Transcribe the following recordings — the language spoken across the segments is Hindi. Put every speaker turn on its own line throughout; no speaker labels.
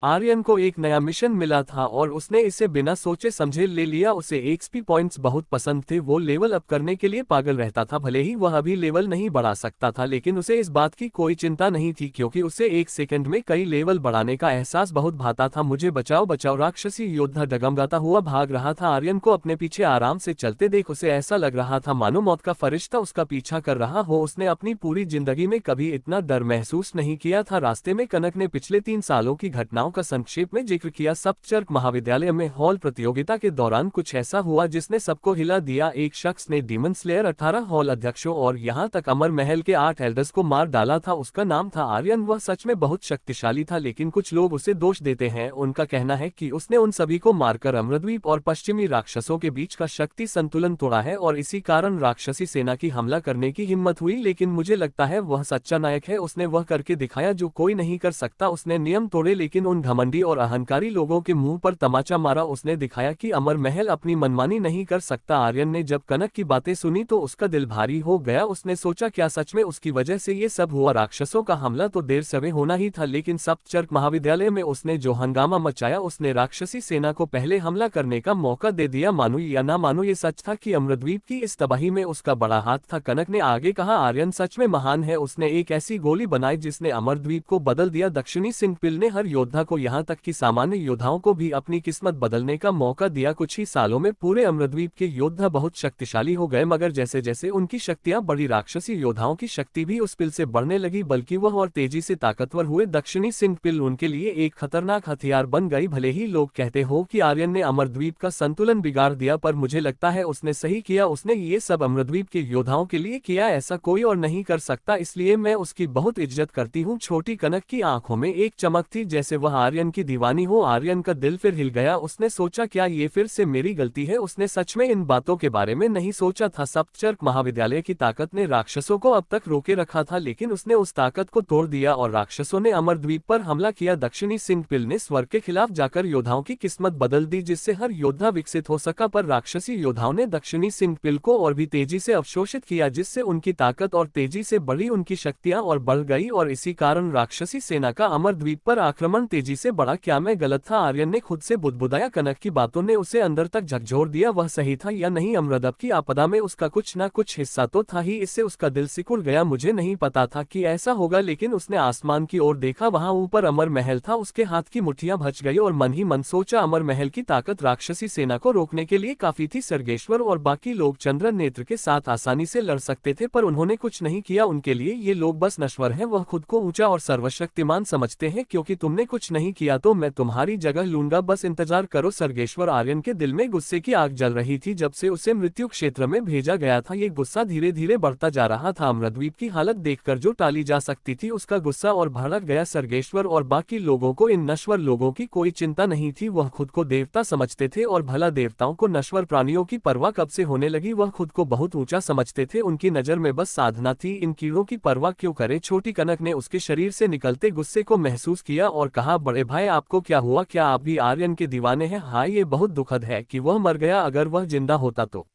आर्यन को एक नया मिशन मिला था और उसने इसे बिना सोचे समझे ले लिया। उसे एक्सपी पॉइंट्स बहुत पसंद थे। वो लेवल अप करने के लिए पागल रहता था। भले ही वह अभी लेवल नहीं बढ़ा सकता था, लेकिन उसे इस बात की कोई चिंता नहीं थी क्योंकि उसे एक सेकंड में कई लेवल बढ़ाने का एहसास बहुत भाता था। मुझे बचाओ बचाओ, राक्षसी योद्धा डगमगाता हुआ भाग रहा था। आर्यन को अपने पीछे आराम से चलते देख उसे ऐसा लग रहा था मानो मौत का फरिश्ता उसका पीछा कर रहा हो। उसने अपनी पूरी जिंदगी में कभी इतना डर महसूस नहीं किया था। रास्ते में कनक ने पिछले 3 सालों की घटनाओं का संक्षेप में जिक्र किया। सप्तचर्क महाविद्यालय में हॉल प्रतियोगिता के दौरान कुछ ऐसा हुआ जिसने सबको हिला दिया। एक शख्स ने डीमन स्लेयर 18 हॉल अध्यक्षों और यहाँ तक अमर महल के 8 एल्डर्स को मार डाला था। उसका नाम था आर्यन। वह सच में बहुत शक्तिशाली था, लेकिन कुछ लोग उसे दोष देते हैं। उनका कहना है कि उसने उन सभी को मारकर अमरद्वीप और पश्चिमी राक्षसों के बीच का शक्ति संतुलन तोड़ा है और इसी कारण राक्षसी सेना की हमला करने की हिम्मत हुई। लेकिन मुझे लगता है वह सच्चा नायक है। उसने वह करके दिखाया जो कोई नहीं कर सकता। उसने नियम तोड़े, लेकिन उन घमंडी और अहंकारी लोगों के मुंह पर तमाचा मारा। उसने दिखाया कि अमर महल अपनी मनमानी नहीं कर सकता। आर्यन ने जब कनक की बातें सुनी तो उसका दिल भारी हो गया। उसने सोचा क्या सच में उसकी वजह से ये सब हुआ? राक्षसों का हमला तो देर सवेर होना ही था, लेकिन सप्तचर्क महाविद्यालय में उसने जो हंगामा मचाया, उसने राक्षसी सेना को पहले हमला करने का मौका दे दिया। मानो या ना मानो, ये सच था कि अमरद्वीप की इस तबाही में उसका बड़ा हाथ था। कनक ने आगे कहा, आर्यन सच में महान है। उसने एक ऐसी गोली बनाई जिसने अमरद्वीप को बदल दिया। दक्षिणी सिंहपिल ने हर योद्धा को, यहाँ तक कि सामान्य योद्धाओं को भी अपनी किस्मत बदलने का मौका दिया। कुछ ही सालों में पूरे अमरद्वीप के योद्धा बहुत शक्तिशाली हो गए, मगर जैसे जैसे उनकी शक्तियां बढ़ी, राक्षसी योद्धाओं की शक्ति भी उस पिल से बढ़ने लगी, बल्कि वह और तेजी से ताकतवर हुए। दक्षिणी सिंहपिल उनके लिए एक खतरनाक हथियार बन गई। भले ही लोग कहते हो कि आर्यन ने अमरद्वीप का संतुलन बिगाड़ दिया, पर मुझे लगता है उसने सही किया। उसने ये सब अमरद्वीप के योद्धाओं के लिए किया, ऐसा कोई और नहीं कर सकता, इसलिए मैं उसकी बहुत इज्जत करती हूँ। छोटी कनक की आंखों में एक चमक थी, जैसे वह आर्यन की दीवानी हो। आर्यन का दिल फिर हिल गया। उसने सोचा क्या ये फिर से मेरी गलती है? उसने सच में इन बातों के बारे में नहीं सोचा था। सप्तचर्क महाविद्यालय की ताकत ने राक्षसों को अब तक रोके रखा था, लेकिन उसने उस ताकत को तोड़ दिया और राक्षसों ने अमरद्वीप पर हमला किया। दक्षिणी सिंहपिल ने स्वर्ग के खिलाफ जाकर योद्धाओं की किस्मत बदल दी, जिससे हर योद्धा विकसित हो सका, पर राक्षसी योद्धाओं ने दक्षिणी सिंहपिल को और भी तेजी से अवशोषित किया, जिससे उनकी ताकत और तेजी से बढ़ी, उनकी शक्तियां और बढ़ गई और इसी कारण राक्षसी सेना का अमरद्वीप पर आक्रमण तेजी से बढ़ा। क्या मैं गलत था? आर्यन ने खुद से बुदबुदाया। कनक की बातों ने उसे अंदर तक झकझोर दिया। वह सही था या नहीं? अमरद्वीप की आपदा में उसका कुछ न कुछ हिस्सा तो था ही। इससे उसका दिल सिकुड़ गया। मुझे नहीं पता था कि ऐसा होगा, लेकिन उसने आसमान की ओर देखा। वहां ऊपर अमर महल था। उसके हाथ की मुट्ठियां भच गई और मन ही मन सोचा, अमर महल की ताकत राक्षसी सेना को रोकने के लिए काफी थी। सर्गेश्वर और बाकी लोग चंद्र नेत्र के साथ आसानी से लड़ सकते थे, पर उन्होंने कुछ नहीं किया। उनके लिए ये लोग बस नश्वर हैं। वह खुद को ऊंचा और सर्वशक्तिमान समझते हैं। क्योंकि तुमने कुछ नहीं किया तो मैं तुम्हारी जगह लूंगा, बस इंतजार करो। सर्गेश्वर। आर्यन के दिल में गुस्से की आग जल रही थी। जब से उसे मृत्यु क्षेत्र में भेजा गया था, ये गुस्सा धीरे धीरे बढ़ता जा रहा था। अमरद्वीप की हालत देखकर जो टाली जा सकती थी, उसका गुस्सा और भड़क गया। सर्गेश्वर और बाकी लोगों को इन नश्वर लोगों की कोई चिंता नहीं थी। वह खुद को देवता समझते थे और भला देवताओं को नश्वर प्राणियों की परवाह कब से होने लगी? वह खुद को बहुत ऊंचा समझते थे। उनकी नजर में बस साधना थी। इन कीड़ों की परवाह क्यों करे? छोटी कनक ने उसके शरीर से निकलते गुस्से को महसूस किया और कहा, बड़े भाई आपको क्या हुआ? क्या आप भी आर्यन के दीवाने हैं? हाय, ये बहुत दुखद है कि वह मर गया। अगर वह जिंदा होता तो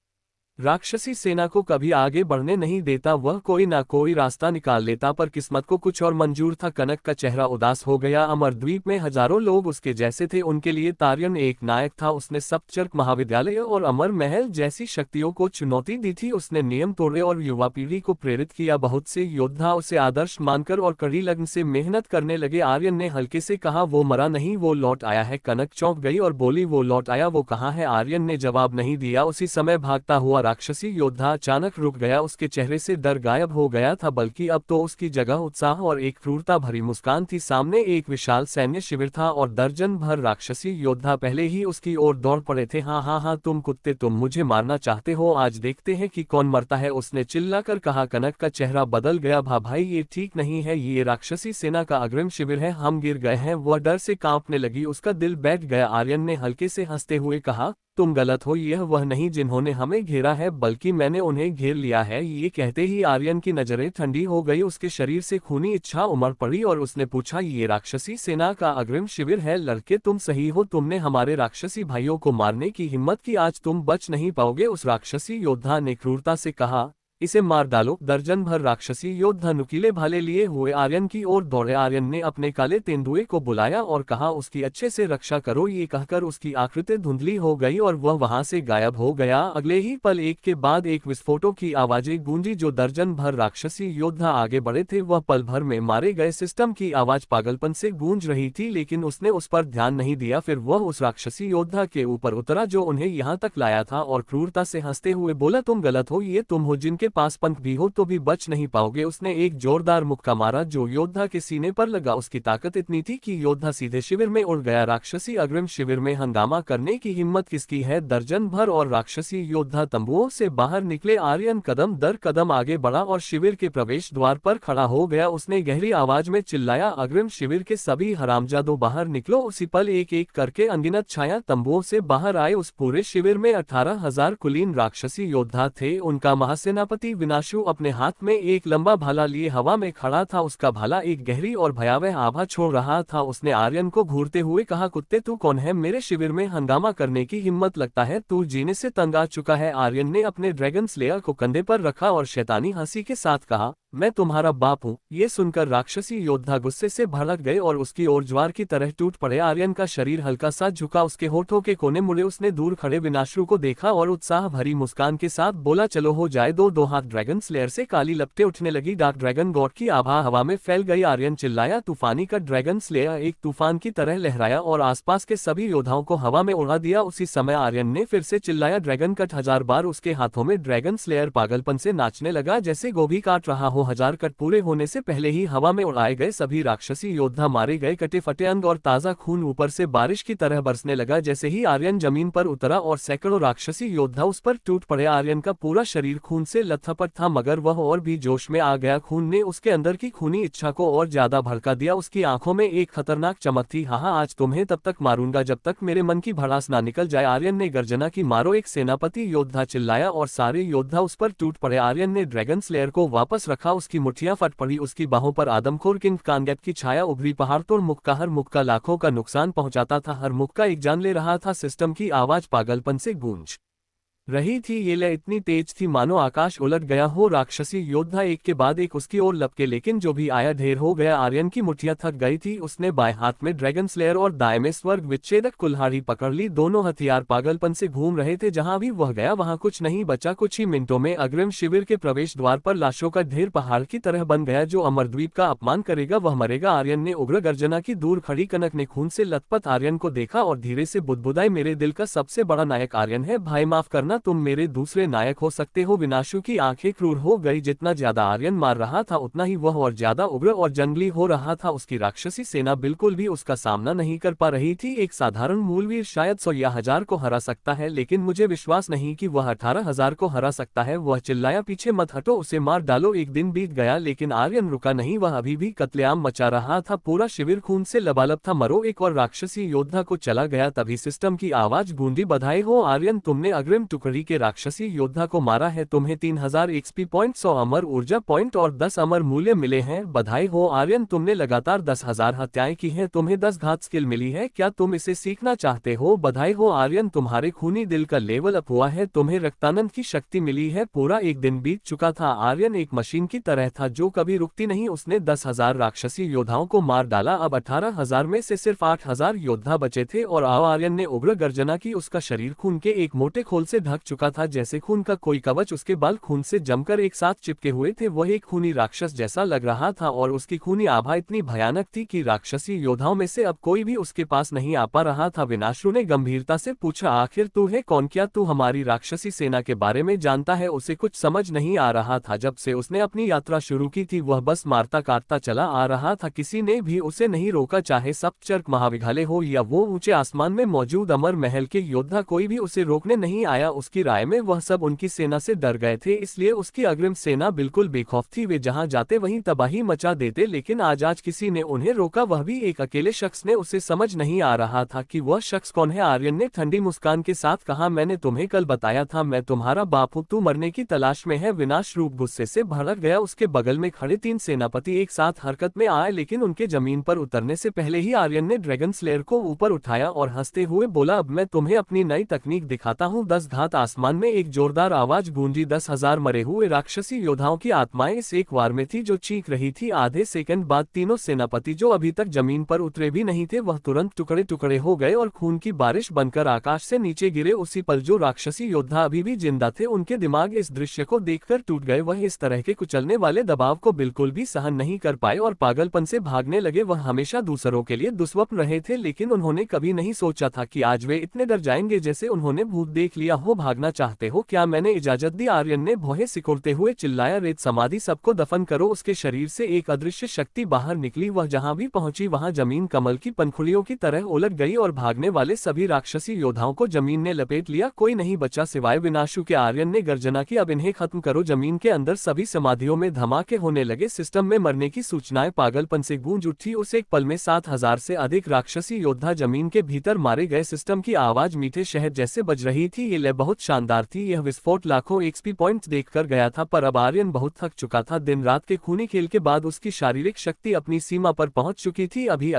राक्षसी सेना को कभी आगे बढ़ने नहीं देता। वह कोई ना कोई रास्ता निकाल लेता, पर किस्मत को कुछ और मंजूर था। कनक का चेहरा उदास हो गया। अमरद्वीप में हजारों लोग उसके जैसे थे। उनके लिए तारियन एक नायक था। उसने सप्तचर्क महाविद्यालय और अमर महल जैसी शक्तियों को चुनौती दी थी। उसने नियम तोड़े और युवा पीढ़ी को प्रेरित किया। बहुत से योद्धा उसे आदर्श मानकर और कड़ी लगन से मेहनत करने लगे। आर्यन ने हल्के से कहा, वो मरा नहीं, वो लौट आया है। कनक चौंक गई और बोली, वो लौट आया? वो कहाँ है? आर्यन ने जवाब नहीं दिया। उसी समय भागता हुआ राक्षसी योद्धा अचानक रुक गया। उसके चेहरे से डर गायब हो गया था, बल्कि अब तो उसकी जगह उत्साह और एक क्रूरता भरी मुस्कान थी। सामने एक विशाल सैन्य शिविर था और दर्जन भर राक्षसी योद्धा पहले ही उसकी ओर दौड़ पड़े थे। हाँ हाँ हाँ, तुम कुत्ते, तुम मुझे मारना चाहते हो? आज देखते हैं कि कौन मरता है, उसने चिल्लाकर कहा। कनक का चेहरा बदल गया। भाई ये ठीक नहीं है, ये राक्षसी सेना का अग्रिम शिविर है, हम गिर गए हैं। वह डर से कांपने लगी। उसका दिल बैठ गया। आर्यन ने हल्के से हंसते हुए कहा, तुम गलत हो, यह वह नहीं जिन्होंने हमें घेरा है, बल्कि मैंने उन्हें घेर लिया है। ये कहते ही आर्यन की नजरें ठंडी हो गई। उसके शरीर से खूनी इच्छा उमड़ पड़ी और उसने पूछा, ये राक्षसी सेना का अग्रिम शिविर है? लड़के तुम सही हो, तुमने हमारे राक्षसी भाइयों को मारने की हिम्मत की, आज तुम बच नहीं पाओगे। उस राक्षसी योद्धा ने क्रूरता से कहा, इसे मार डालो। दर्जन भर राक्षसी योद्धा नुकीले भाले लिए हुए आर्यन की ओर दौड़े। आर्यन ने अपने काले तेंदुए को बुलाया और कहा उसकी अच्छे से रक्षा करो। ये कहकर उसकी आकृति धुंधली हो गई और वह वहां से गायब हो गया। अगले ही पल एक के बाद एक विस्फोटों की आवाजें गूंजी। जो दर्जन भर राक्षसी योद्धा आगे बढ़े थे वह पल भर में मारे गए। सिस्टम की आवाज पागलपन से गूंज रही थी, लेकिन उसने उस पर ध्यान नहीं दिया। फिर वह उस राक्षसी योद्धा के ऊपर उतरा जो उन्हें यहाँ तक लाया था और क्रूरता से हंसते हुए बोला, तुम गलत हो, ये तुम हो जिनके पास पंख भी हो तो भी बच नहीं पाओगे। उसने एक जोरदार मुक्का मारा जो योद्धा के सीने पर लगा। उसकी ताकत इतनी थी कि योद्धा सीधे शिविर में उड़ गया। राक्षसी अग्रिम शिविर में हंगामा करने की हिम्मत किसकी है? दर्जन भर और राक्षसी योद्धा तंबुओं से बाहर निकले। आर्यन कदम दर कदम आगे बढ़ा और शिविर के प्रवेश द्वार पर खड़ा हो गया। उसने गहरी आवाज में चिल्लाया, अग्रिम शिविर के सभी हरामजादों बाहर निकलो। उसी पल एक एक करके अनगिनत छाया तंबुओं से बाहर आए। उस पूरे शिविर में 18,000 कुलीन राक्षसी योद्धा थे। उनका महासेनापति विनाशु अपने हाथ में एक लंबा भाला लिए हवा में खड़ा था। उसका भाला एक गहरी और भयावह आभा छोड़ रहा था। उसने आर्यन को घूरते हुए कहा, कुत्ते तू कौन है? मेरे शिविर में हंगामा करने की हिम्मत? लगता है तू जीने से तंग आ चुका है। आर्यन ने अपने ड्रैगन स्लेयर को कंधे पर रखा और शैतानी हंसी के साथ कहा, मैं तुम्हारा बाप हूँ। ये सुनकर राक्षसी योद्धा गुस्से से भड़क गए और उसकी ओर ज्वार की तरह टूट पड़े। आर्यन का शरीर हल्का सा झुका, उसके होठों के कोने मुड़े। उसने दूर खड़े विनाशु को देखा और उत्साह भरी मुस्कान के साथ बोला, चलो हो जाए दो हाथ। ड्रैगन स्लेयर से काली लपटें उठने लगी। डार्क ड्रैगन गॉड की आभा हवा में फैल गई। आर्यन चिल्लाया, तूफानी का ड्रैगन स्लेयर एक तूफान की तरह लहराया और आसपास के सभी योद्धाओं को हवा में उड़ा दिया। उसी समय आर्यन ने फिर से चिल्लाया, ड्रैगन कट। 1000 बार उसके हाथों में ड्रैगन स्लेयर पागलपन से नाचने लगा जैसे गोभी काट रहा हो। 1000 कट पूरे होने से पहले ही हवा में उड़ाए गए सभी राक्षसी योद्धा मारे गए। कटे फटे अंग और ताजा खून ऊपर से बारिश की तरह बरसने लगा। जैसे ही आर्यन जमीन पर उतरा और सैकड़ों राक्षसी योद्धा उस पर टूट पड़े। आर्यन का पूरा शरीर खून से लथपथ था, मगर वह और भी जोश में आ गया। खून ने उसके अंदर की खूनी इच्छा को और ज्यादा भड़का दिया। उसकी आंखों में एक खतरनाक चमक थी। हाँ, आज तुम्हें तब तक मारूंगा जब तक मेरे मन की भड़ास ना निकल जाए। आर्यन ने गर्जना की, मारो। एक सेनापति योद्धा चिल्लाया और सारे योद्धा उस पर टूट पड़े। आर्यन ने ड्रैगन स्लेयर को वापस रखा। उसकी मुठ्ठियां फट पड़ी। उसकी बाहों पर आदमखोर किंग कांगेट की छाया उभरी। पहाड़ तोड़ मुक्का, हर मुक्का लाखों का नुकसान पहुंचाता था। हर मुक्का एक जान ले रहा था। सिस्टम की आवाज पागलपन से गूंज रही थी। ये लय इतनी तेज थी मानो आकाश उलट गया हो। राक्षसी योद्धा एक के बाद एक उसकी ओर लपके, लेकिन जो भी आया ढेर हो गया। आर्यन की मुठ्ठियां थक गई थी। उसने बाएं हाथ में ड्रैगन स्लेयर और दाएं में स्वर्ग विच्छेदक कुल्हाड़ी पकड़ ली। दोनों हथियार पागलपन से घूम रहे थे। जहां भी वह गया वहां कुछ नहीं बचा। कुछ ही मिनटों में अग्रिम शिविर के प्रवेश द्वार पर लाशों का ढेर पहाड़ की तरह बन गया। जो अमरद्वीप का अपमान करेगा वह मरेगा। आर्यन ने उग्र गर्जना की। दूर खड़ी कनक ने खून से लथपथ आर्यन को देखा और धीरे से बुदबुदाई, मेरे दिल का सबसे बड़ा नायक आर्यन है भाई, माफ करना, तुम मेरे दूसरे नायक हो सकते हो। विनाशु की आंखें क्रूर हो गई। जितना ज्यादा आर्यन मार रहा था उतना ही वह और ज्यादा उग्र और जंगली हो रहा था। उसकी राक्षसी सेना बिल्कुल भी उसका सामना नहीं कर पा रही थी। एक साधारण मूलवीर शायद 100 या 1000 को हरा सकता है, लेकिन मुझे विश्वास नहीं कि वह 18,000 को हरा सकता है। वह चिल्लाया, पीछे मत हटो, उसे मार डालो। एक दिन बीत गया लेकिन आर्यन रुका नहीं। वह अभी भी कत्लेआम मचा रहा था। पूरा शिविर खून से लबालब था। मरो। एक और राक्षसी योद्धा को चला गया। तभी सिस्टम की आवाज गूंजी, बधाई हो आर्यन, तुमने अग्रिम टुकड़ी के राक्षसी योद्धा को मारा है। तुम्हें 3000 एक्सपी पॉइंट, 100 अमर ऊर्जा पॉइंट और 10 अमर मूल्य मिले हैं। बधाई हो आर्यन, तुमने लगातार 10,000 हत्याएं की हैं। तुम्हें 10 घात स्किल मिली है। क्या तुम इसे सीखना चाहते हो? बधाई हो आर्यन, तुम्हारे खूनी दिल का लेवल अप हुआ है। तुम्हें रक्तानंद की शक्ति मिली है। पूरा एक दिन बीत चुका था। आर्यन एक मशीन की तरह था जो कभी रुकती नहीं। उसने 10,000 राक्षसी योद्धाओं को मार डाला। अब 18,000 में से सिर्फ 8,000 योद्धा बचे थे और आर्यन ने उग्र गर्जना की। उसका शरीर खून के एक मोटे खोल से ढक चुका था, जैसे खून का कोई कवच। उसके बाल खून से जमकर एक साथ चिपके हुए थे। वह एक खूनी राक्षस जैसा लग रहा था और उसकी खूनी आभा इतनी भयानक थी कि राक्षसी योद्धाओं में से अब कोई भी उसके पास नहीं आ पा रहा था। विनाशु ने गंभीरता से पूछा, आखिर तू है कौन? क्या तू हमारी राक्षसी सेना के बारे में जानता है? उसे कुछ समझ नहीं आ रहा था। जब से उसने अपनी यात्रा शुरू की थी वह बस मारता काटता चला आ रहा था। किसी ने भी उसे नहीं रोका, चाहे सप्तचर्क महाविघालय हो या वो ऊंचे आसमान में मौजूद अमर महल के योद्धा। कोई भी उसे रोकने नहीं आया। उसकी राय में वह सब उनकी सेना से डर गए थे, इसलिए उसकी अग्रिम सेना बिल्कुल बेखौफ थी। वे जहां जाते वहीं तबाही मचा देते। लेकिन आज किसी ने उन्हें रोका, वह भी एक अकेले शख्स ने। उसे समझ नहीं आ रहा था कि वह शख्स कौन है। आर्यन ने ठंडी मुस्कान के साथ कहा, मैंने तुम्हें कल बताया था, मैं तुम्हारा बाप हूँ। तू मरने की तलाश में है। विनाश रूप गुस्से से भड़क गया। उसके बगल में खड़े 3 सेनापति एक साथ हरकत में आए, लेकिन उनके जमीन पर उतरने से पहले ही आर्यन ने ड्रैगन स्लेयर को ऊपर उठाया और हंसते हुए बोला, अब मैं तुम्हें अपनी नई तकनीक दिखाता हूँ। 10 घात साथ आसमान में एक जोरदार आवाज गूंजी। 10,000 मरे हुए राक्षसी योद्धाओं की आत्माएं इस एक वार में थी जो चीख रही थी। आधे सेकंड बाद तीनों सेनापति जो अभी तक जमीन पर उतरे भी नहीं थे वह तुरंत टुकड़े टुकड़े हो गए और खून की बारिश बनकर आकाश से नीचे गिरे। उसी पल जो राक्षसी योद्धा अभी भी जिंदा थे उनके दिमाग इस दृश्य को देखकर टूट गए। वह इस तरह के कुचलने वाले दबाव को बिल्कुल भी सहन नहीं कर पाए और पागलपन से भागने लगे। वह हमेशा दूसरों के लिए दुस्वप्न रहे थे, लेकिन उन्होंने कभी नहीं सोचा था कि आज वे इतने डर जाएंगे जैसे उन्होंने भूत देख लिया हो। भागना चाहते हो क्या? मैंने इजाजत दी, आर्यन ने भौहें सिकुड़ते हुए चिल्लाया। रेत समाधि सबको दफन करो। उसके शरीर से एक अदृश्य शक्ति बाहर निकली। वह जहां भी पहुंची वहां जमीन कमल की पंखुड़ियों की तरह उलट गई और भागने वाले सभी राक्षसी योद्धाओं को जमीन ने लपेट लिया। कोई नहीं बचा सिवाय विनाशु के। आर्यन ने गर्जना की, अब इन्हें खत्म करो। जमीन के अंदर सभी समाधियों में धमाके होने लगे। सिस्टम में मरने की सूचनाएं पागलपन से गूंज उठी। उस एक पल में 7,000 से अधिक राक्षसी योद्धा जमीन के भीतर मारे गए। सिस्टम की आवाज मीठे शहद जैसे बज रही थी। ये लय बहुत शानदार थी। यह विस्फोट लाखों एक्सपी पॉइंट्स देखकर गया था, पर अब आर्यन बहुत थक चुका था। दिन रात के खूनी खेल के बाद उसकी शारीरिक शक्ति अपनी सीमा पर पहुंच चुकी थी। अभी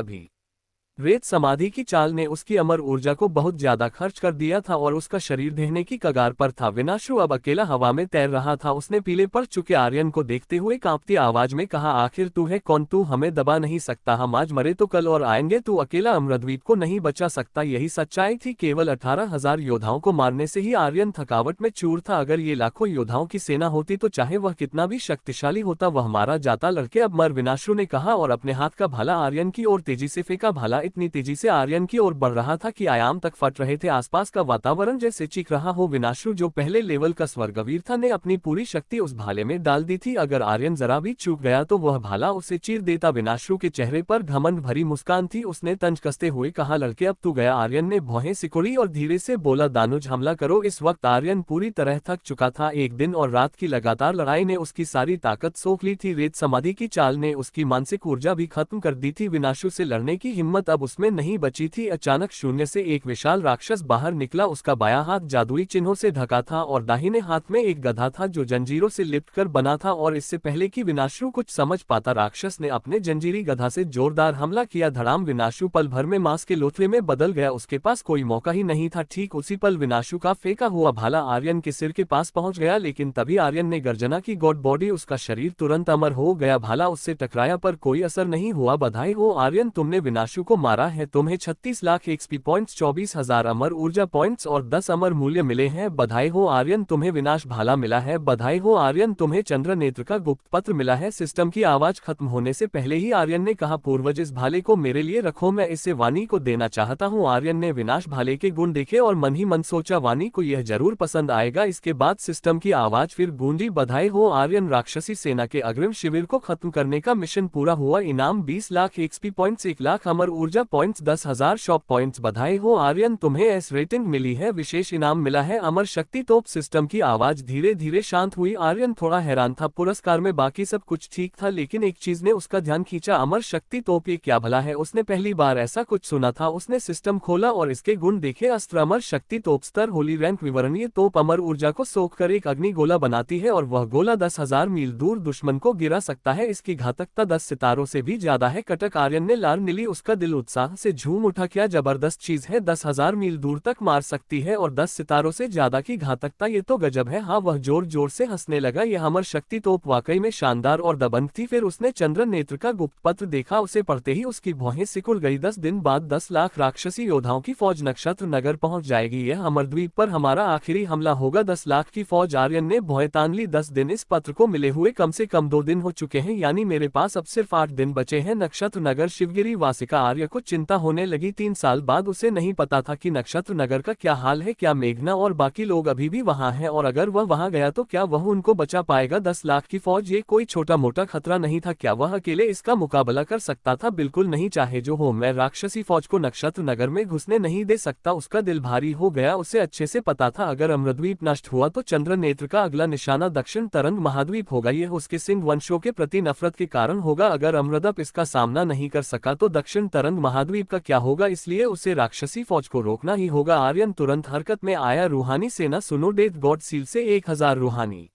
रेत समाधि की चाल ने उसकी अमर ऊर्जा को बहुत ज्यादा खर्च कर दिया था और उसका शरीर ढहने की कगार पर था। विनाशु अब अकेला हवा में तैर रहा था। उसने पीले पड़ चुके आर्यन को देखते हुए कांपती आवाज में कहा, आखिर तू है कौन? तू हमें दबा नहीं सकता। हम आज मरे तो कल और आएंगे। तू अकेला अमरद्वीप को नहीं बचा सकता। यही सच्चाई थी। केवल 18,000 योद्धाओं को मारने से ही आर्यन थकावट में चूर था। अगर ये लाखों योद्धाओं की सेना होती तो चाहे वह कितना भी शक्तिशाली होता वह मारा जाता। लड़के अब मर, विनाशु ने कहा और अपने हाथ का भाला आर्यन की ओर तेजी से फेंका। भाला इतनी तेजी से आर्यन की ओर बढ़ रहा था कि आयाम तक फट रहे थे। आसपास का वातावरण जैसे चीख रहा हो। विनाशु जो पहले लेवल का स्वर्गवीर था ने अपनी पूरी शक्ति उस भाले में डाल दी थी। अगर आर्यन जरा भी चूक गया तो वह भाला उसे चीर देता। विनाशु के चेहरे पर घमंड भरी मुस्कान थी। उसने तंज कसते हुए कहा, लड़के अब तू गया। आर्यन ने भौहें सिकुड़ी और धीरे से बोला, दानुज हमला करो। इस वक्त आर्यन पूरी तरह थक चुका था। एक दिन और रात की लगातार लड़ाई ने उसकी सारी ताकत सोख ली थी। रेत समाधि की चाल ने उसकी मानसिक ऊर्जा भी खत्म कर दी थी। विनाशु से लड़ने की हिम्मत अब उसमें नहीं बची थी। अचानक शून्य से एक विशाल राक्षस बाहर निकला। उसका बायां हाथ जादुई चिन्हों से ढका था और दाहिने हाथ में एक गधा था जो जंजीरों से लिपट कर बना था। और इससे पहले कि विनाशु कुछ समझ पाता राक्षस ने अपने जंजीरी गधा से जोरदार हमला किया। धड़ाम! विनाशु पल भर में मांस के लोथड़े में बदल गया। उसके पास कोई मौका ही नहीं था। ठीक उसी पल विनाशु का फेंका हुआ भाला आर्यन के सिर के पास पहुंच गया, लेकिन तभी आर्यन ने गर्जना की। God body! उसका शरीर तुरंत अमर हो गया। भाला उससे टकराया पर कोई असर नहीं हुआ। बधाई हो आर्यन, तुमने विनाशु को मारा है। तुम्हें 36 लाख एक्सपी पॉइंट्स, 24,000 अमर ऊर्जा पॉइंट्स और 10 अमर मूल्य मिले हैं। बधाई हो आर्यन, तुम्हें विनाश भाला मिला है। बधाई हो आर्यन, तुम्हें चंद्र नेत्र का गुप्त पत्र मिला है। सिस्टम की आवाज खत्म होने से पहले ही आर्यन ने कहा, पूर्वज इस भाले को मेरे लिए रखो, मैं इसे वानी को देना चाहता हूँ। आर्यन ने विनाश भाले के गुण देखे और मन ही मन सोचा, वानी को यह जरूर पसंद आएगा। इसके बाद सिस्टम की आवाज फिर गूंजी, बधाई हो आर्यन, राक्षसी सेना के अग्रिम शिविर को खत्म करने का मिशन पूरा हुआ। इनाम 20 लाख एक्सपी पॉइंट्स, 1 लाख अमर ऊर्जा पॉइंट्स, 10,000 शॉप पॉइंट्स। बधाई हो आर्यन, तुम्हें एस रेटिंग मिली है। विशेष इनाम मिला है, अमर शक्ति तोप। सिस्टम की आवाज धीरे धीरे शांत हुई। आर्यन थोड़ा हैरान था। पुरस्कार में बाकी सब कुछ ठीक था, लेकिन एक चीज ने उसका ध्यान खींचा, अमर शक्ति तोप। ये क्या भला है? उसने पहली बार ऐसा कुछ सुना था। उसने सिस्टम खोला और इसके गुण देखे। अस्त्र अमर शक्ति तोप, स्तर होली रैंक, विवरण। ये तोप अमर ऊर्जा को सोख कर एक अग्नि गोला बनाती है और वह गोला 10,000 मील दूर दुश्मन को गिरा सकता है। इसकी घातकता 10 सितारों से भी ज्यादा है। कटक! आर्यन ने लार नीली। उसका दिल उत्साह से झूम उठा। क्या जबरदस्त चीज है! 10,000 मील दूर तक मार सकती है और 10 सितारों से ज्यादा की घातकता, ये तो गजब है। हाँ, वह जोर जोर से हंसने लगा। यह अमर शक्ति तोप वाकई में शानदार और दबंग थी। फिर उसने चंद्र नेत्र का गुप्त पत्र देखा। उसे पढ़ते ही उसकी भौहें सिकुड़ गई। 10 दिन बाद 10 लाख राक्षसी योद्धाओं की फौज नक्षत्र नगर पहुंच जाएगी। यह अमरद्वीप पर हमारा आखिरी हमला होगा। 10 लाख की फौज। आर्यन ने भौहें तान ली। 10 दिन! इस पत्र को मिले हुए कम से कम 2 दिन हो चुके हैं, यानी मेरे पास अब सिर्फ 8 दिन बचे हैं। नक्षत्र नगर, शिवगिरी वासिका। आर्य को चिंता होने लगी। 3 साल बाद उसे नहीं पता था कि नक्षत्र नगर का क्या हाल है। क्या मेघना और बाकी लोग अभी भी वहां हैं? और अगर वह वहां गया तो क्या वह उनको बचा पाएगा? 10 लाख की फौज, ये कोई छोटा मोटा खतरा नहीं था। क्या वह अकेले इसका मुकाबला कर सकता था? बिल्कुल नहीं। चाहे जो हो, मैं राक्षसी फौज को नक्षत्र नगर में घुसने नहीं दे सकता। उसका दिल भारी हो गया। उसे अच्छे से पता था अगर अमरद्वीप नष्ट हुआ तो चंद्र नेत्र का अगला निशाना दक्षिण तरंग महाद्वीप होगा। यह उसके सिंह वंशों के प्रति नफरत के कारण होगा। अगर अमरदप इसका सामना नहीं कर सका तो दक्षिण तरंग महाद्वीप का क्या होगा? इसलिए उसे राक्षसी फौज को रोकना ही होगा। आर्यन तुरंत हरकत में आया। रूहानी सेना, सुनो, डेथ गॉड सील से 1000 रूहानी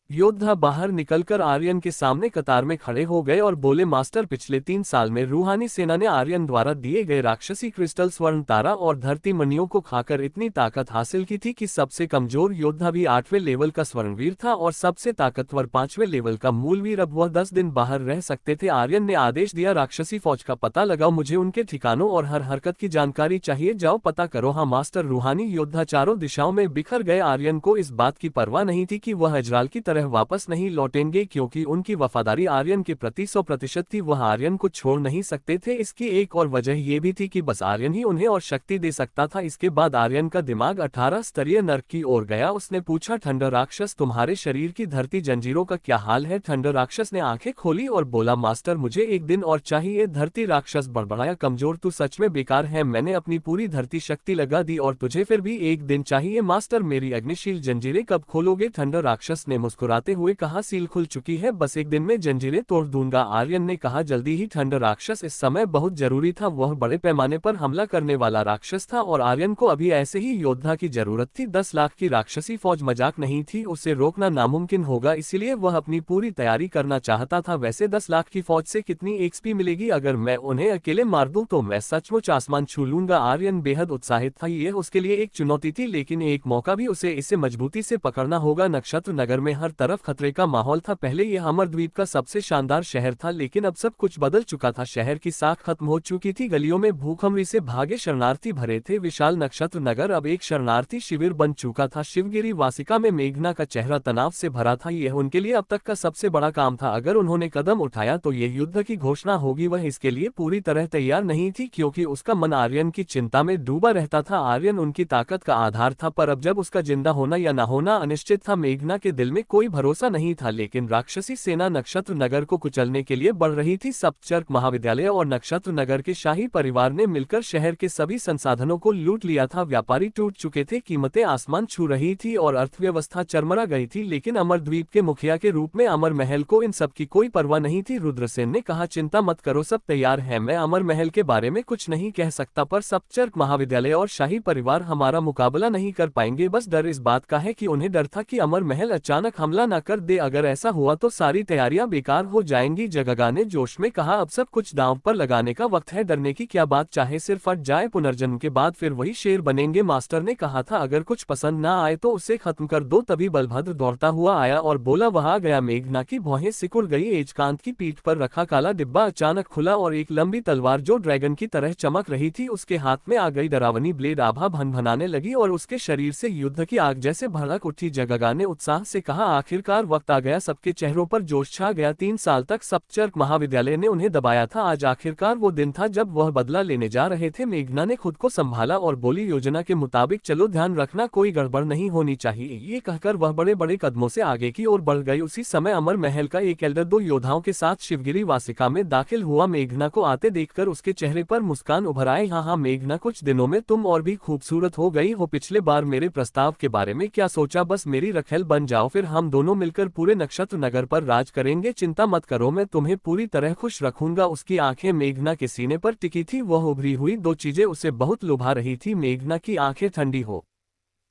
योद्धा बाहर निकलकर आर्यन के सामने कतार में खड़े हो गए और बोले, मास्टर, पिछले 3 साल में रूहानी सेना ने आर्यन द्वारा दिए गए राक्षसी क्रिस्टल स्वर्ण तारा और धरती मणियों को खाकर इतनी ताकत हासिल की थी कि सबसे कमजोर योद्धा भी 8वें लेवल का स्वर्णवीर था और सबसे ताकतवर 5वें लेवल का मूलवीर। अब वह 10 दिन बाहर रह सकते थे। आर्यन ने आदेश दिया, राक्षसी फौज का पता लगाओ, मुझे उनके ठिकानों और हर हरकत की जानकारी चाहिए, जाओ पता करो। हाँ मास्टर। रूहानी योद्धा चारों दिशाओं में बिखर गए। आर्यन को इस बात की परवाह नहीं थी कि वह अजराल की तरह वापस नहीं लौटेंगे, क्योंकि उनकी वफादारी आर्यन के प्रति 100% थी। वह आर्यन को छोड़ नहीं सकते थे। इसकी एक और वजह यह भी थी कि बस आर्यन ही उन्हें और शक्ति दे सकता था। इसके बाद आर्यन का दिमाग 18 स्तरीय नर्क की ओर गया। उसने पूछा, ठंडा राक्षस, तुम्हारे शरीर की धरती जंजीरों का क्या हाल है? ठंडा राक्षस ने आंखें खोली और बोला, मास्टर, मुझे एक दिन और चाहिए। धरती राक्षस बड़बड़ाया, कमजोर, तू सच में बेकार है। मैंने अपनी पूरी धरती शक्ति लगा दी और तुझे फिर भी एक दिन चाहिए। मास्टर, मेरी अग्निशील जंजीरें कब खोलोगे? ठंडा राक्षस ने मुस्कुराते हुए कहा, सील खुल चुकी है, बस एक दिन में जंजीरें तोड़ दूंगा। आर्यन ने कहा, जल्दी ही। ठंडा राक्षस इस समय बहुत जरूरी था। वह बड़े पैमाने पर हमला करने वाला राक्षस था और आर्यन को अभी ऐसे ही योद्धा की जरूरत थी। 10 लाख की राक्षसी फौज मजाक नहीं थी, उसे रोकना नामुमकिन होगा, इसीलिए वह अपनी पूरी तैयारी करना चाहता था। वैसे 10 लाख की फौज से कितनी एक्सपी मिलेगी? अगर मैं उन्हें अकेले मार दूं तो मैं सचमुच आसमान छू लूंगा। आर्यन बेहद उत्साहित था। यह उसके लिए एक चुनौती थी, लेकिन एक मौका भी। उसे इसे मजबूती से पकड़ना होगा। नक्षत्र नगर में हर तरफ खतरे का माहौल था। पहले यह अमरद्वीप का सबसे शानदार शहर था, लेकिन अब सब कुछ बदल चुका था। शहर की साख खत्म हो चुकी थी। गलियों में भूखमरी से भागे शरणार्थी भरे थे। विशाल नक्षत्र नगर अब एक शरणार्थी शिविर बन चुका था। शिवगिरी वासिका में मेघना का चेहरा तनाव से भरा था। यह उनके लिए अब तक का सबसे बड़ा काम था। अगर उन्होंने कदम उठाया तो यह युद्ध की घोषणा होगी। वह इसके लिए पूरी तरह तैयार नहीं थी, क्योंकि उसका मन आर्यन की चिंता में डूबा रहता था। आर्यन उनकी ताकत का आधार था, पर अब जब उसका जिंदा होना या न होना अनिश्चित था। मेघना के दिल में कोई भरोसा नहीं था, लेकिन राक्षसी सेना नक्षत्र नगर को कुचलने के लिए बढ़ रही थी। सप्तचर्क महाविद्यालय और नक्षत्र नगर के शाही परिवार ने मिलकर शहर के सभी संसाधनों को लूट लिया था। व्यापारी टूट चुके थे, कीमतें आसमान छू रही थी और अर्थव्यवस्था चरमरा गई थी। लेकिन अमरद्वीप के मुखिया के रूप में अमर महल को इन सब की कोई परवाह नहीं थी। रुद्रसेन ने कहा, चिंता मत करो, सब तैयार है। मैं अमर महल के बारे में कुछ नहीं कह सकता, पर सप्तचर्क महाविद्यालय और शाही परिवार हमारा मुकाबला नहीं कर पाएंगे। बस डर इस बात का है कि उन्हें डर था कि अमर महल अचानक हमला न कर दे। अगर ऐसा हुआ तो सारी तैयारियां बेकार हो जाएंगी। जगगा ने जोश में कहा, अब सब कुछ दांव पर लगाने का वक्त है। डरने की क्या बात, चाहे सिर फट जाए, पुनर्जन्म के बाद फिर वही शेर बनेंगे। मास्टर ने कहा था, अगर कुछ पसंद ना आए तो उसे खत्म कर दो। तभी बलभद्र दौड़ता हुआ आया और बोला, वहां गया। मेघना की भौहें सिकुड़ गई। एजकांत की पीठ पर रखा काला डिब्बा अचानक खुला और एक लंबी तलवार जो ड्रैगन की तरह चमक रही थी उसके हाथ में आ गई। डरावनी ब्लेड आभा भनभनाने लगी और उसके शरीर से युद्ध की आग जैसे भड़क उठी। जगगा ने उत्साह से कहा, आखिरकार वक्त आ गया। सबके चेहरों पर जोश छा गया। 3 साल तक सप्तचर्क महाविद्यालय ने उन्हें दबाया था। आज आखिरकार वो दिन था जब वह बदला लेने जा रहे थे। मेघना ने खुद को संभाला और बोली, योजना के मुताबिक चलो, ध्यान रखना कोई गड़बड़ नहीं होनी चाहिए। ये कहकर वह बड़े बड़े कदमों से आगे की ओर बढ़ गई। उसी समय अमर महल का एक एल्डर 2 योद्धाओं के साथ शिवगिरी वासिका में दाखिल हुआ। मेघना को आते देखकर उसके चेहरे पर मुस्कान उभर आई। हाँ मेघना, कुछ दिनों में तुम और भी खूबसूरत हो गई हो। पिछले बार मेरे प्रस्ताव के बारे में क्या सोचा? बस मेरी रखेल बन जाओ, फिर हम दोनों मिलकर पूरे नक्षत्र नगर पर राज करेंगे। चिंता मत करो, मैं तुम्हें पूरी तरह खुश रखूंगा। उसकी आंखें मेघना के सीने पर टिकी थी। वह उभरी हुई 2 चीजें उसे बहुत लुभा रही थी। मेघना की आंखें ठंडी हो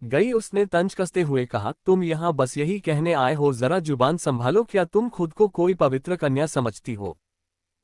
गई। उसने तंज कसते हुए कहा, तुम यहाँ बस यही कहने आए हो? जरा जुबान संभालो। क्या तुम खुद को कोई पवित्र कन्या समझती हो?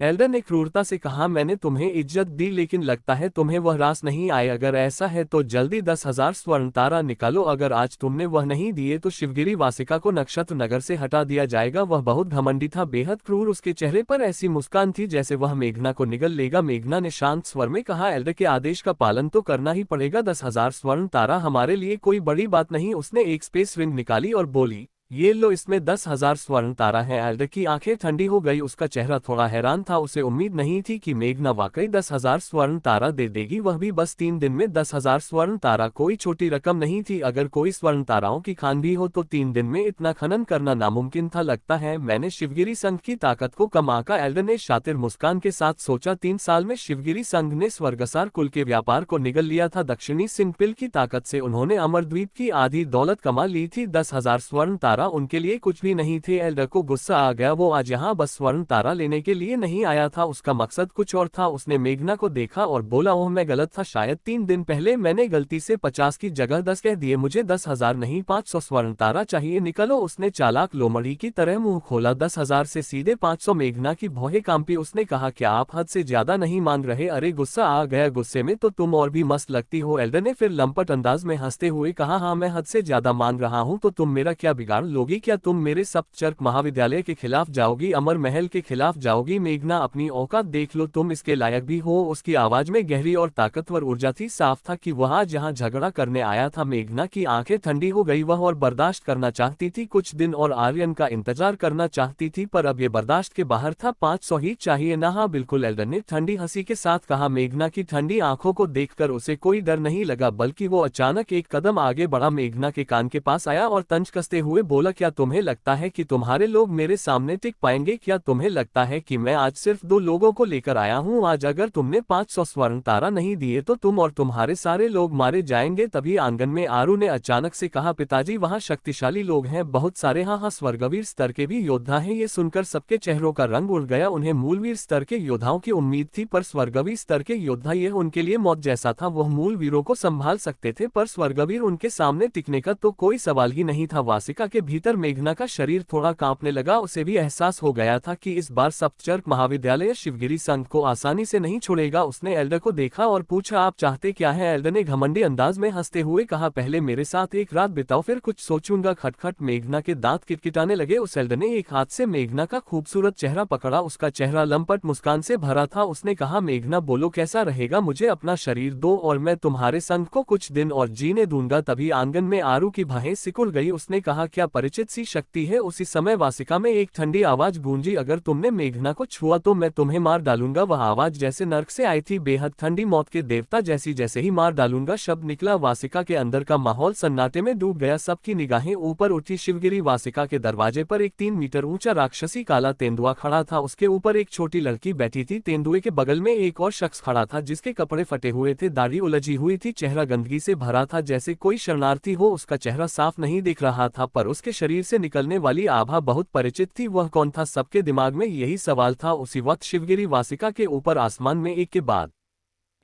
एल्डर ने क्रूरता से कहा, मैंने तुम्हें इज्जत दी, लेकिन लगता है तुम्हें वह रास नहीं आए। अगर ऐसा है तो जल्दी 10,000 स्वर्ण तारा निकालो। अगर आज तुमने वह नहीं दिए तो शिवगिरी वासिका को नक्षत्र नगर से हटा दिया जाएगा। वह बहुत घमंडी था, बेहद क्रूर। उसके चेहरे पर ऐसी मुस्कान थी जैसे वह मेघना को निगल लेगा। मेघना ने शांत स्वर में कहा, एल्डर के आदेश का पालन तो करना ही पड़ेगा। 10,000 स्वर्ण तारा हमारे लिए कोई बड़ी बात नहीं। उसने एक स्पेस रिंग निकाली और बोली, ये लो, इसमें 10,000 स्वर्ण तारा है। एल्डर की आंखें ठंडी हो गई। उसका चेहरा थोड़ा हैरान था। उसे उम्मीद नहीं थी कि मेघना वाकई 10,000 स्वर्ण तारा दे देगी, वह भी बस 3 दिन में। 10,000 स्वर्ण तारा कोई छोटी रकम नहीं थी। अगर कोई स्वर्ण ताराओं की खान भी हो तो 3 दिन में इतना खनन करना नामुमकिन था। लगता है मैंने शिवगिरी संघ की ताकत को कम आंका। एल्डर ने शातिर मुस्कान के साथ सोचा, 3 साल में शिवगिरी संघ ने स्वर्गसार कुल के व्यापार को निगल लिया था। दक्षिणी सिंह पिल की ताकत से उन्होंने अमरद्वीप की आधी दौलत कमा ली थी। 10,000 स्वर्ण तारा तारा उनके लिए कुछ भी नहीं थे। एल्डर को गुस्सा आ गया, वो आज यहाँ बस स्वर्ण तारा लेने के लिए नहीं आया था, उसका मकसद कुछ और था। उसने मेघना को देखा और बोला, ओह मैं गलत था, शायद 3 दिन पहले मैंने गलती से 50 की जगह 10 कह दिए, मुझे 10,000 नहीं 500 स्वर्ण तारा चाहिए, निकलो। उसने चालाक लोमड़ी की तरह मुंह खोला, 10,000 से सीधे 500। मेघना की भौहें कांपी, उसने कहा, क्या आप हद से ज्यादा नहीं मांग रहे? अरे गुस्सा आ गया, गुस्से में तो तुम और भी मस्त लगती हो। एल्डर ने फिर लंपट अंदाज में हंसते हुए कहा, हाँ मैं हद से ज्यादा मांग रहा हूँ तो तुम मेरा क्या बिगाड़ लोगी? क्या तुम मेरे सप्तचर्क महाविद्यालय के खिलाफ जाओगी, अमर महल के खिलाफ जाओगी? मेघना अपनी औकात देख लो, तुम इसके लायक भी हो। उसकी आवाज में गहरी और ताकतवर ऊर्जा थी, साफ था कि वह जहाँ झगड़ा करने आया था। मेघना की आंखें ठंडी हो गई, वह और बर्दाश्त करना चाहती थी, कुछ दिन और आर्यन का इंतजार करना चाहती थी, पर अब ये बर्दाश्त के बाहर था। 500 ही चाहिए ना? हाँ बिल्कुल, एल्डर ने ठंडी हंसी के साथ कहा। मेघना की ठंडी आंखों को देखकर उसे कोई डर नहीं लगा, बल्कि वो अचानक एक कदम आगे बढ़ा, मेघना के कान के पास आया और तंज कसते हुए बोला, क्या तुम्हें लगता है कि तुम्हारे लोग मेरे सामने टिक पाएंगे? क्या तुम्हें लगता है कि मैं आज सिर्फ 2 लोगों को लेकर आया हूँ? आज अगर तुमने 500 स्वर्ण तारा नहीं दिए तो तुम और तुम्हारे सारे लोग मारे जाएंगे। तभी आंगन में आरू ने अचानक से कहा, पिताजी वहाँ शक्तिशाली लोग हैं, बहुत सारे। हाँ स्वर्गवीर स्तर के भी योद्धा हैं। ये सुनकर सबके चेहरों का रंग उड़ गया, उन्हें मूलवीर स्तर के योद्धाओं की उम्मीद थी, पर स्वर्गवीर स्तर के योद्धा यह उनके लिए मौत जैसा था। वह मूल वीरों को संभाल सकते थे, पर स्वर्गवीर उनके सामने टिकने का तो कोई सवाल ही नहीं था। वासिका के भीतर मेघना का शरीर थोड़ा कांपने लगा, उसे भी एहसास हो गया था कि इस बार सप्तचर्क महाविद्यालय शिवगिरी संघ को आसानी से नहीं छोड़ेगा। उसने एल्डर को देखा और पूछा, आप चाहते क्या है? एल्डर ने घमंडी अंदाज में हंसते हुए कहा, पहले मेरे साथ एक रात बिताओ, फिर कुछ सोचूंगा। खटखट, मेघना के दांत किटकिटाने लगे। उस एल्डर ने एक हाथ से मेघना का खूबसूरत चेहरा पकड़ा, उसका चेहरा लंपट मुस्कान से भरा था। उसने कहा, मेघना बोलो कैसा रहेगा? मुझे अपना शरीर दो और मैं तुम्हारे संग को कुछ दिन और जीने दूंगा। तभी आंगन में आरू की बाहें सिकुड़ गई। उसने कहा, क्या परिचित सी शक्ति है? उसी समय वासिका में एक ठंडी आवाज गूंजी, अगर तुमने मेघना को छुआ तो मैं तुम्हें मार डालूंगा। वह आवाज जैसे नर्क से आई थी, बेहद ठंडी, मौत के देवता जैसी। जैसे ही मार डालूंगा शब्द निकला, वासिका के अंदर का माहौल सन्नाटे में डूब गया। सबकी निगाहें ऊपर उठी। शिवगिरी वासिका के दरवाजे पर एक 3 मीटर ऊंचा राक्षसी काला तेंदुआ खड़ा था, उसके ऊपर एक छोटी लड़की बैठी थी। तेंदुए के बगल में एक और शख्स खड़ा था जिसके कपड़े फटे हुए थे, दाढ़ी उलझी हुई थी, चेहरा गंदगी से भरा था जैसे कोई शरणार्थी हो। उसका चेहरा साफ नहीं दिख रहा था, पर उसके शरीर से निकलने वाली आभा बहुत परिचित थी। वह कौन था? सबके दिमाग में यही सवाल था। उसी वक्त शिवगिरी वासिका के ऊपर आसमान में एक के बाद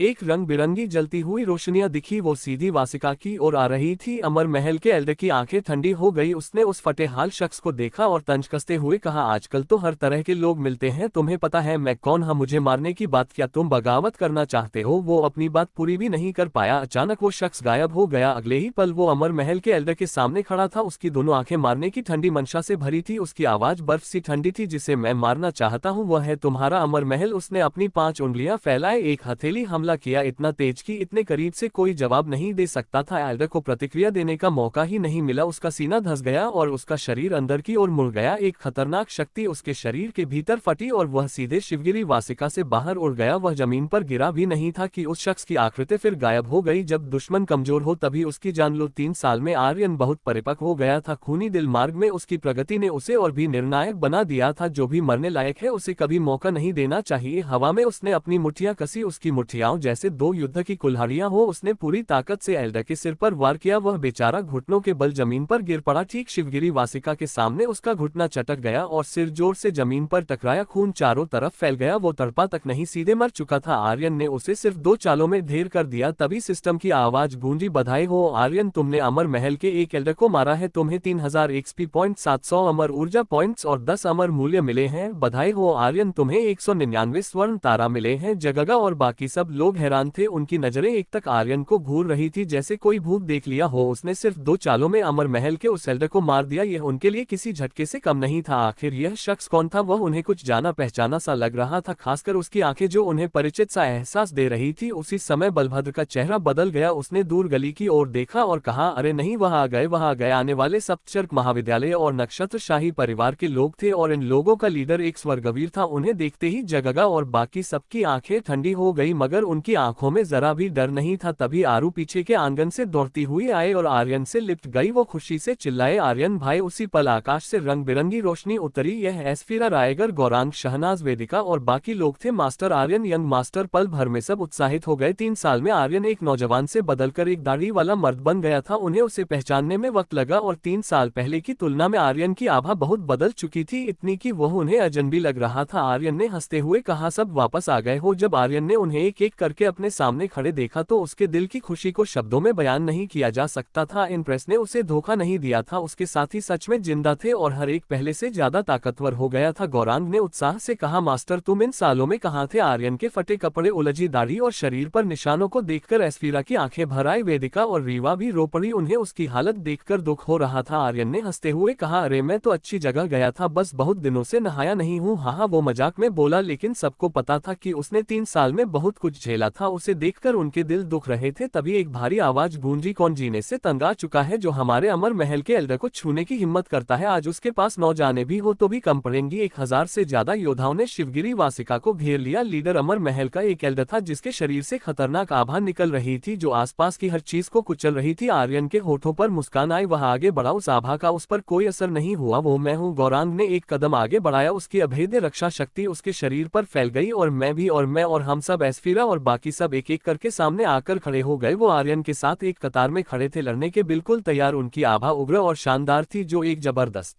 एक रंग बिरंगी जलती हुई रोशनियां दिखी, वो सीधी वासिका की ओर आ रही थी। अमर महल के एल्डर की आंखें ठंडी हो गई, उसने उस फटे हाल शख्स को देखा और तंज कसते हुए कहा, आजकल तो हर तरह के लोग मिलते हैं, तुम्हें पता है मैं कौन? हाँ मुझे मारने की बात, क्या तुम बगावत करना चाहते हो? वो अपनी बात पूरी भी नहीं कर पाया, अचानक वो शख्स गायब हो गया। अगले ही पल वो अमर महल के एल्डर के सामने खड़ा था, उसकी दोनों आंखें मारने की ठंडी मंशा से भरी थी, उसकी आवाज बर्फ सी ठंडी थी। जिसे मैं मारना चाहता हूँ वह है तुम्हारा अमर महल। उसने अपनी 5 उंगलियां फैलाए, एक हथेली हमला किया, इतना तेज कि इतने करीब से कोई जवाब नहीं दे सकता था। एल्डर को प्रतिक्रिया देने का मौका ही नहीं मिला, उसका सीना धंस गया और उसका शरीर अंदर की ओर मुड़ गया। एक खतरनाक शक्ति उसके शरीर के भीतर फटी और वह सीधे शिवगिरी वासिका से बाहर उड़ गया। वह जमीन पर गिरा भी नहीं था कि उस शख्स की आकृति फिर गायब हो गई। जब दुश्मन कमजोर हो तभी उसकी जान लो। 3 साल में आर्यन बहुत परिपक्व हो गया था, खूनी दिल मार्ग में उसकी प्रगति ने उसे और भी निर्णायक बना दिया था। जो भी मरने लायक है उसे कभी मौका नहीं देना चाहिए। हवा में उसने अपनी मुठ्ठियां कसी, उसकी मुठ्ठियां जैसे 2 युद्ध की कुल्हाड़ियां हो। उसने पूरी ताकत से एल्डर के सिर पर वार किया, वह बेचारा घुटनों के बल जमीन पर गिर पड़ा। ठीक शिवगिरी वासिका के सामने उसका घुटना चटक गया और सिर जोर से जमीन पर टकराया, खून चारों तरफ फैल गया। वो तड़पा तक नहीं, सीधे मर चुका था। आर्यन ने उसे सिर्फ 2 चालों में ढेर कर दिया। तभी सिस्टम की आवाज गूंजी, बधाई हो आर्यन, तुमने अमर महल के एक एल्डर को मारा है, तुम्हें 3000 एक्सपी पॉइंट, 700 अमर ऊर्जा पॉइंट्स और 10 अमर मूल्य मिले हैं। बधाई हो आर्यन, तुम्हें 199 स्वर्ण तारा मिले हैं। जगगा और बाकी सब लोग हैरान थे, उनकी नजरें एक तक आर्यन को घूर रही थी जैसे कोई भूत देख लिया हो। उसने सिर्फ 2 चालों में अमर महल के उस एल्डर को मार दिया, यह उनके लिए किसी झटके से कम नहीं था। आखिर यह शख्स कौन था? वह उन्हें कुछ जाना पहचाना सा लग रहा था, खासकर उसकी आंखें जो उन्हें परिचित सा एहसास दे रही थी। उसी समय बलभद्र का चेहरा बदल गया, उसने दूर गली की ओर देखा और कहा, अरे नहीं, वह आ गए, वह आ गए। आने वाले सप्तचर्क महाविद्यालय और नक्षत्र शाही परिवार के लोग थे और इन लोगों का लीडर एक स्वर्गवीर था। उन्हें देखते ही जगगा और बाकी सबकी आंखें ठंडी हो गई, मगर उनकी आंखों में जरा भी डर नहीं था। तभी आरू पीछे के आंगन से दौड़ती हुई आए और आर्यन से लिपट गई। वो खुशी से चिल्लाए, आर्यन भाई। उसी पल आकाश से रंग बिरंगी रोशनी उतरी। यह एस्फीरा, रायगर, गौरांग, शहनाज, वेदिका और बाकी लोग थे। Master Aryan, young master. पल भर में सब उत्साहित हो गए। 3 साल में आर्यन एक नौजवान से बदलकर एक दाढ़ी वाला मर्द बन गया था। उन्हें उसे पहचानने में वक्त लगा और 3 साल पहले की तुलना में आर्यन की आभा बहुत बदल चुकी थी, इतनी कि वह उन्हें अजनबी लग रहा था। आर्यन ने हंसते हुए कहा, सब वापस आ गए हो। जब आर्यन ने उन्हें एक एक करके अपने सामने खड़े देखा तो उसके दिल की खुशी को शब्दों में बयान नहीं किया जा सकता था। इम्प्रेस ने उसे धोखा नहीं दिया था, उसके साथी सच में जिंदा थे और हर एक पहले से ज्यादा ताकतवर हो गया था। गौरांग ने उत्साह से कहा, मास्टर तुम इन सालों में कहाँ थे? आर्यन के फटे कपड़े, उलझी दाढ़ी और शरीर पर निशानों को देखकर एस्फीरा की आंखें भर आई। वेदिका और रीवा भी रो पड़ी, उन्हें उसकी हालत देखकर दुख हो रहा था। आर्यन ने हंसते हुए कहा, अरे मैं तो अच्छी जगह गया था, बस बहुत दिनों से नहाया नहीं हूँ। हाँ, वो मजाक में बोला, लेकिन सबको पता था कि उसने 3 साल में बहुत कुछ झेला था। उसे देखकर उनके दिल दुख रहे थे। तभी एक भारी आवाज गूंजी, कौन जीने से तंग आ चुका है जो हमारे अमर महल के एल्डर को छूने की हिम्मत करता है? आज उसके पास 9 जाने भी हो तो भी कम पड़ेंगी। 1000 से ज्यादा योद्धाओं ने शिवगिरी वासिका को घेर लिया। लीडर अमर महल का एक एल्डर था जिसके शरीर से खतरनाक आभा निकल रही थी जो आसपास की हर चीज को कुचल रही थी। आर्यन के होठों पर मुस्कान आई, वह आगे बढ़ा। उस आभा का उस पर कोई असर नहीं हुआ। वो मैं हूँ। गौरांग ने एक कदम आगे बढ़ाया, उसकी अभेद्य रक्षा शक्ति उसके शरीर पर फैल गई और मैं भी, और मैं, और हम सब, एस्फीरा और बाकी सब एक एक करके सामने आकर खड़े हो गए। वो आर्यन के साथ एक कतार में खड़े थे, लड़ने के बिल्कुल तैयार। उनकी आभा उग्र और शानदार थी जो एक जबरदस्त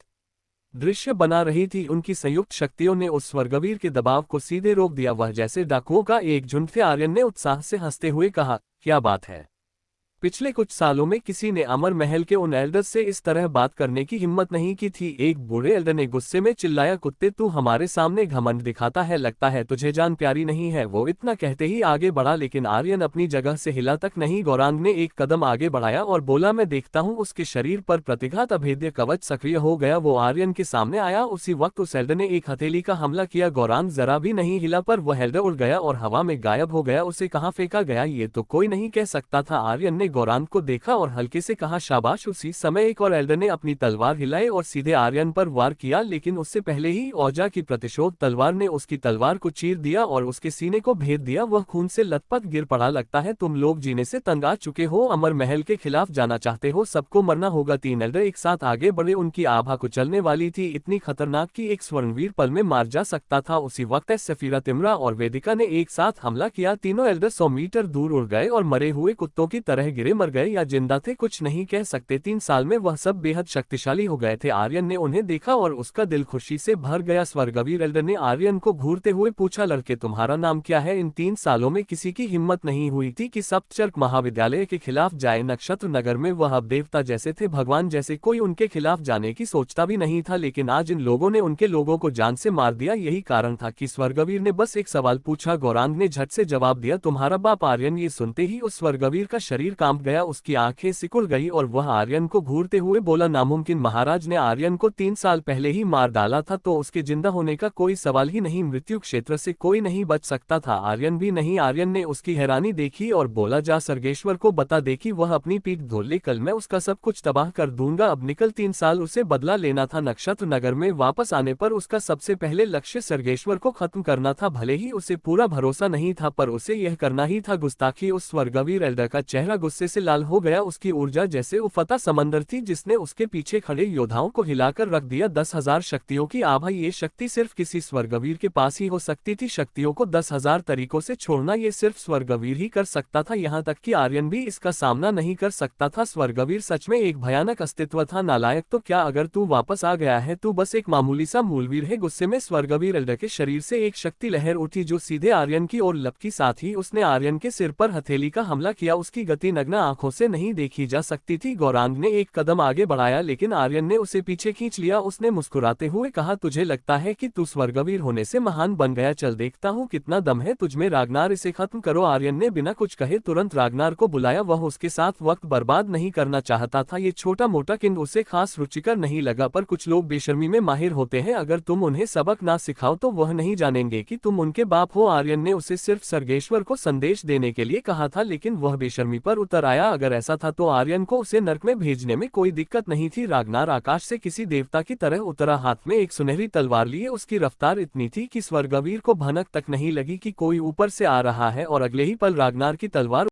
दृश्य बना रही थी। उनकी संयुक्त शक्तियों ने उस स्वर्गवीर के दबाव को सीधे रोक दिया। वह जैसे डाकुओं का एक झुंड थे। आर्यन ने उत्साह से हंसते हुए कहा, क्या बात है? पिछले कुछ सालों में किसी ने अमर महल के उन एल्डर्स से इस तरह बात करने की हिम्मत नहीं की थी। एक बूढ़े एल्डर ने गुस्से में चिल्लाया, कुत्ते, तू हमारे सामने घमंड दिखाता है, लगता है तुझे जान प्यारी नहीं है। वो इतना कहते ही आगे बढ़ा, लेकिन आर्यन अपनी जगह से हिला तक नहीं। गौरांग ने एक कदम आगे बढ़ाया और बोला, मैं देखता हूँ। उसके शरीर पर प्रतिघात अभेद्य कवच सक्रिय हो गया। वो आर्यन के सामने आया। उसी वक्त उस एल्डर ने एक हथेली का हमला किया। गौरांग जरा भी नहीं हिला, पर वह एल्डर उड़ गया और हवा में गायब हो गया। उसे कहाँ फेंका गया ये तो कोई नहीं कह सकता था। आर्यन ने गौरांग को देखा और हल्के से कहा, शाबाश। उसी समय एक और एल्डर ने अपनी तलवार हिलाई और सीधे आर्यन पर वार किया, लेकिन उससे पहले ही औजा की प्रतिशोध तलवार ने उसकी तलवार को चीर दिया और उसके सीने को भेद दिया। वह खून से लथपथ गिर पड़ा। लगता है तुम लोग जीने से तंग आ चुके हो, अमर महल के खिलाफ जाना चाहते हो, सबको मरना होगा। 3 एल्डर एक साथ आगे बढ़े। उनकी आभा कुचलने वाली थी, इतनी खतरनाक कि एक स्वर्णवीर पल में मार जा सकता था। उसी वक्त सफीरा, तिमरा और वेदिका ने एक साथ हमला किया। तीनों एल्डर 100 मीटर दूर उड़ गए और मरे हुए कुत्तों की तरह गिरे। मर गए या जिंदा थे कुछ नहीं कह सकते। 3 साल में वह सब बेहद शक्तिशाली हो गए थे। आर्यन ने उन्हें देखा और उसका दिल खुशी से भर गया। स्वर्गवीर एल्डर ने आर्यन को घूरते हुए पूछा, लड़के तुम्हारा नाम क्या है? इन 3 सालों में किसी की हिम्मत नहीं हुई थी कि सप्तचर्क महाविद्यालय के खिलाफ जाए। नक्षत्र नगर में वह अब देवता जैसे थे, भगवान जैसे। कोई उनके खिलाफ जाने की सोचता भी नहीं था, लेकिन आज इन लोगों ने उनके लोगों को जान से मार दिया। यही कारण था कि स्वर्गवीर ने बस एक सवाल पूछा। गौरांग ने झट से जवाब दिया, तुम्हारा बाप। आर्यन ये सुनते ही उस स्वर्गवीर का शरीर कांप गया, उसकी आंखें सिकुड़ गई और वह आर्यन को घूरते हुए बोला, नामुमकिन। महाराज ने आर्यन को 3 साल पहले ही मार डाला था तो उसके जिंदा होने का कोई सवाल ही नहीं। मृत्यु क्षेत्र से कोई नहीं बच सकता था, आर्यन भी नहीं। आर्यन ने उसकी हैरानी देखी और बोला, जा सर्गेश्वर को बता दे कि वह अपनी पीठ धो ले, कल मैं उसका सब कुछ तबाह कर दूंगा। अब निकल, 3 साल उसे बदला लेना था। नक्षत्र नगर में वापस आने पर उसका सबसे पहले लक्ष्य सर्गेश्वर को खत्म करना था। भले ही उसे पूरा भरोसा नहीं था, पर उसे यह करना ही था। गुस्ताखी। उस स्वर्गवीर एल्डर का चेहरा गुस्से से लाल हो गया। उसकी ऊर्जा जैसे उफता समंदर थी जिसने उसके पीछे खड़े योद्धाओं को हिलाकर रख दिया। 10,000 शक्तियों की आभा, ये शक्ति सिर्फ किसी स्वर्गवीर के पास ही हो सकती थी। शक्तियों को 10,000 तरीकों से छोड़ना ये सिर्फ स्वर्गवीर ही कर सकता था। यहाँ तक कि आर्यन भी इसका सामना नहीं कर सकता था। स्वर्गवीर सच में एक भयानक अस्तित्व था। नालायक, तो क्या अगर तू वापस आ गया है? तू बस एक मामूली सा मूलवीर है। गुस्से में स्वर्गवीर एल्डर के शरीर से एक शक्ति लहर उठी जो सीधे आर्यन की ओर लपकी। साथ ही उसने आर्यन के सिर पर हथेली का हमला किया। उसकी गति नग्न आंखों से नहीं देखी जा सकती थी। गौरांग ने एक कदम आगे बढ़ाया, लेकिन आर्यन ने उसे पीछे खींच लिया। उसने मुस्कुराते हुए कहा, तुझे लगता है कि तू स्वर्गवीर होने से महान बन गया? चल देखता हूँ कितना दम है तुझमें। रागनार, इसे खत्म करो। आर्यन ने बिना कुछ कहे तुरंत रागनार को बुलाया। वह उसके साथ वक्त बर्बाद नहीं करना चाहता था। ये छोटा मोटा किंड उसे खास रुचिकर नहीं लगा, पर कुछ लोग बेशर्मी में माहिर होते हैं। अगर तुम उन्हें सबक ना सिखाओ तो वह नहीं जानेंगे कि तुम उनके बाप हो। आर्यन ने उसे सिर्फ सर्गेश्वर को संदेश देने के लिए कहा था, लेकिन वह बेशर्मी पर उतर उत्तर आया, अगर ऐसा था तो आर्यन को उसे नर्क में भेजने में कोई दिक्कत नहीं थी। रागनार आकाश से किसी देवता की तरह उतरा, हाथ में एक सुनहरी तलवार लिए। उसकी रफ्तार इतनी थी कि स्वर्गवीर को भनक तक नहीं लगी कि कोई ऊपर से आ रहा है, और अगले ही पल रागनार की तलवार